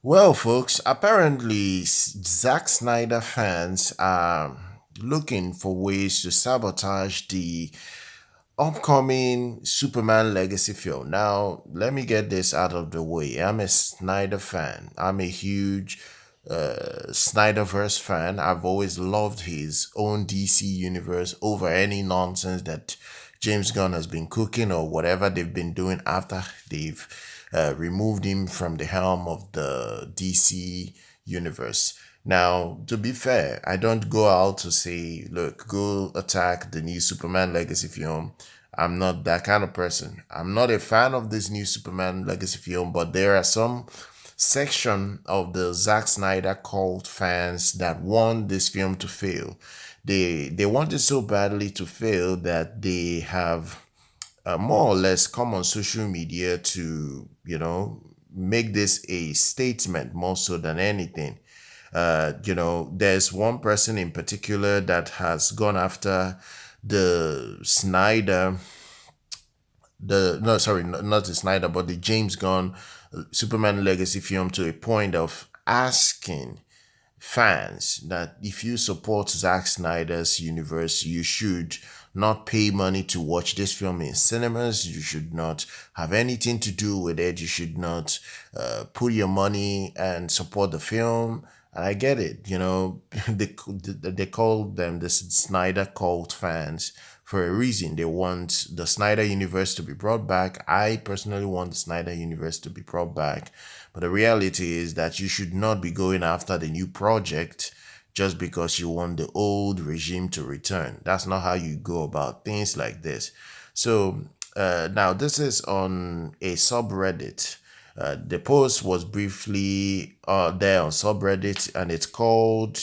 Well, folks, apparently Zack Snyder fans are looking for ways to sabotage the upcoming Superman legacy film. Now, let me get this out of the way. I'm a Snyder fan. I'm a huge SnyderVerse fan. I've always loved his own DC universe over any nonsense that James Gunn has been cooking or whatever they've been doing after they've removed him from the helm of the DC universe. Now, to be fair, I don't go out to say, look, go attack the new Superman legacy film. I'm not that kind of person. I'm not a fan of this new Superman legacy film, but there are some section of the Zack Snyder cult fans that want this film to fail. They want it so badly to fail that they have more or less come on social media to make this a statement more so than anything. There's one person in particular that has gone after the Snyder, the no, sorry, not the Snyder, but the James Gunn Superman legacy film to a point of asking fans that if you support Zack Snyder's universe, you should not pay money to watch this film in cinemas. You should not have anything to do with it. You should not put your money and support the film. And I get it, they call them the Snyder cult fans for a reason. They want the Snyder universe to be brought back. I personally want the Snyder universe to be brought back. But the reality is that you should not be going after the new project just because you want the old regime to return. That's not how you go about things like this. So now this is on a subreddit. The post was briefly there on subreddit, and it's called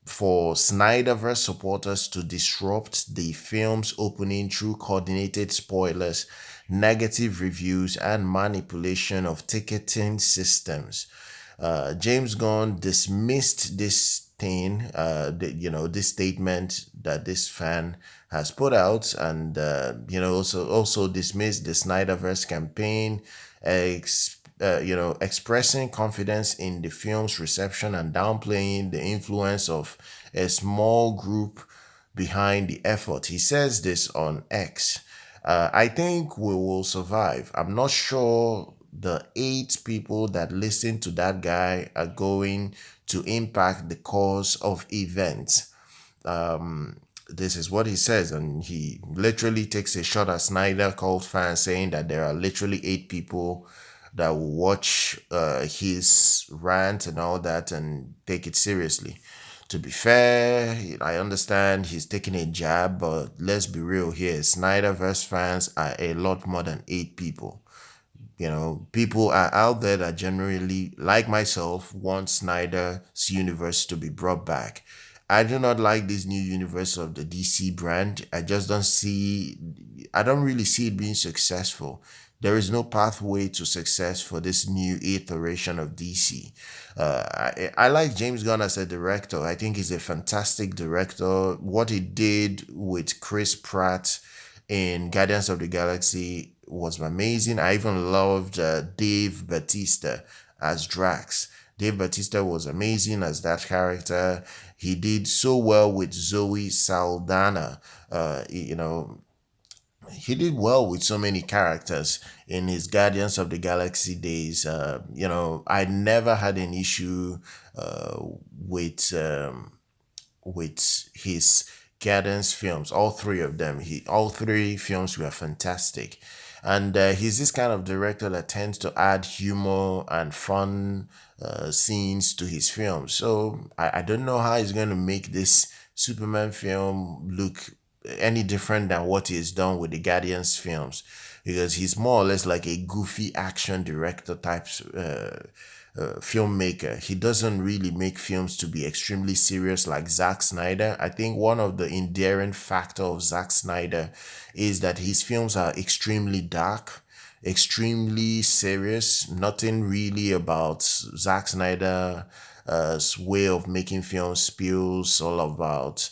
for Snyderverse supporters to disrupt the film's opening through coordinated spoilers, negative reviews, and manipulation of ticketing systems. James Gunn dismissed this thing, this statement that this fan has put out, and also dismissed the Snyderverse campaign, expressing confidence in the film's reception and downplaying the influence of a small group behind the effort. He says this on X. I think we will survive. I'm not sure the 8 people that listen to that guy are going to impact the course of events. This is what he says, and he literally takes a shot at Snyder cult fans, saying that there are literally 8 people that will watch his rant and all that and take it seriously. To be fair, I understand he's taking a jab, but let's be real here. Snyderverse fans are a lot more than 8 people. People are out there that generally, like myself, want Snyder's universe to be brought back. I do not like this new universe of the DC brand. I don't really see it being successful. There is no pathway to success for this new iteration of DC. I like James Gunn as a director. I think he's a fantastic director. What he did with Chris Pratt in Guardians of the Galaxy was amazing. I even loved Dave Bautista as Drax. Dave Bautista was amazing as that character. He did so well with Zoe Saldana. He did well with so many characters in his Guardians of the Galaxy days. I never had an issue uh, with his Guardians films. All 3 films were fantastic, and he's this kind of director that tends to add humor and fun scenes to his films. So I don't know how he's going to make this Superman film look any different than what he's done with the Guardians films, because he's more or less like a goofy action director type filmmaker. He doesn't really make films to be extremely serious like Zack Snyder. I think one of the endearing factor of Zack Snyder is that his films are extremely dark, extremely serious. Nothing really about Zack Snyder way of making films spills all about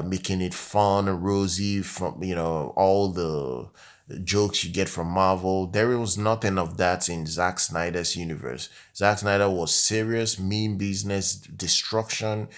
making it fun and rosy from all the jokes you get from Marvel. There was nothing of that in Zack Snyder's universe. Zack Snyder was serious, mean business, destruction,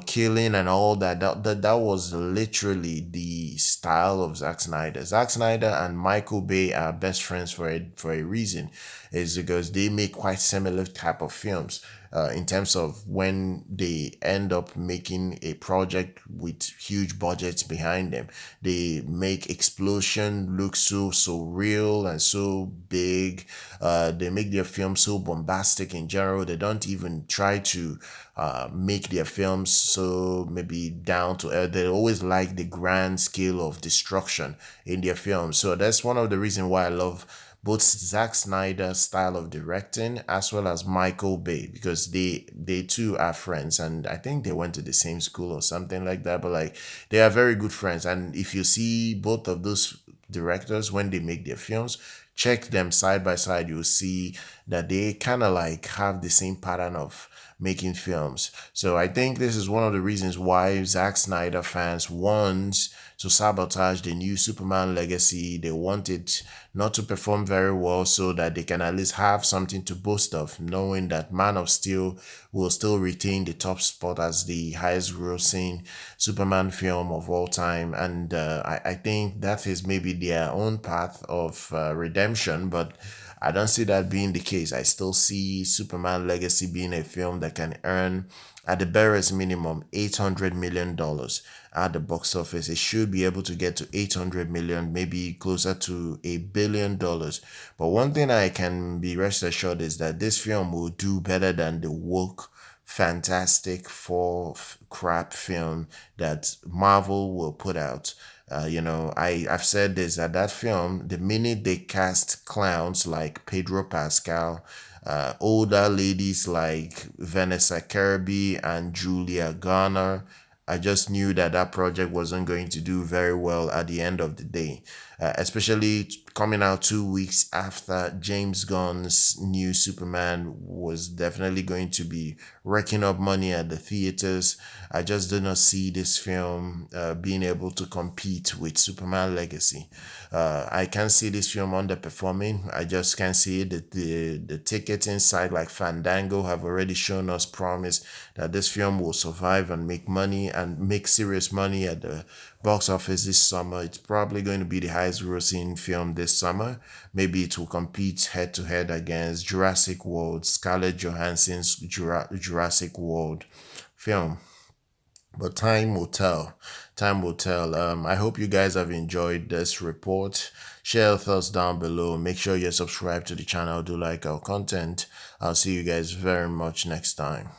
killing and all that. That was literally the style of Zack Snyder. Zack Snyder and Michael Bay are best friends for a reason. Is because they make quite similar type of films. In terms of when they end up making a project with huge budgets behind them, they make explosion look so real and so big. They make their films so bombastic in general. They don't even try to make their films so maybe down to earth. They always like the grand scale of destruction in their films. So that's one of the reasons why I love both Zack Snyder's style of directing as well as Michael Bay, because they too are friends, and I think they went to the same school or something like that. But like, they are very good friends, and if you see both of those directors when they make their films, check them side by side, you'll see that they kind of like have the same pattern of making films. So I think this is one of the reasons why Zack Snyder fans want to sabotage the new Superman legacy. They want it not to perform very well so that they can at least have something to boast of, knowing that Man of Steel will still retain the top spot as the highest grossing Superman film of all time. And I think that is maybe their own path of redemption, but I don't see that being the case. I still see Superman Legacy being a film that can earn, at the barest minimum, $800 million at the box office. It should be able to get to 800 million, maybe closer to $1 billion. But one thing I can be rest assured is that this film will do better than the woke, fantastic crap film that Marvel will put out. I've said this, that film, the minute they cast clowns like Pedro Pascal, older ladies like Vanessa Kirby and Julia Garner, I just knew that that project wasn't going to do very well at the end of the day, especially coming out 2 weeks after James Gunn's new Superman was definitely going to be racking up money at the theaters. I just do not see this film being able to compete with Superman Legacy. I can't see this film underperforming. I just can't see it. The ticketing site like Fandango have already shown us promise that this film will survive and make money and make serious money at the box office this summer. It's probably going to be the highest grossing film this summer. Maybe it will compete head to head against Jurassic World, Scarlett Johansson's Jurassic World film. But time will tell. Time will tell. I hope you guys have enjoyed this report. Share your thoughts down below. Make sure you're subscribed to the channel. Do like our content. I'll see you guys very much next time.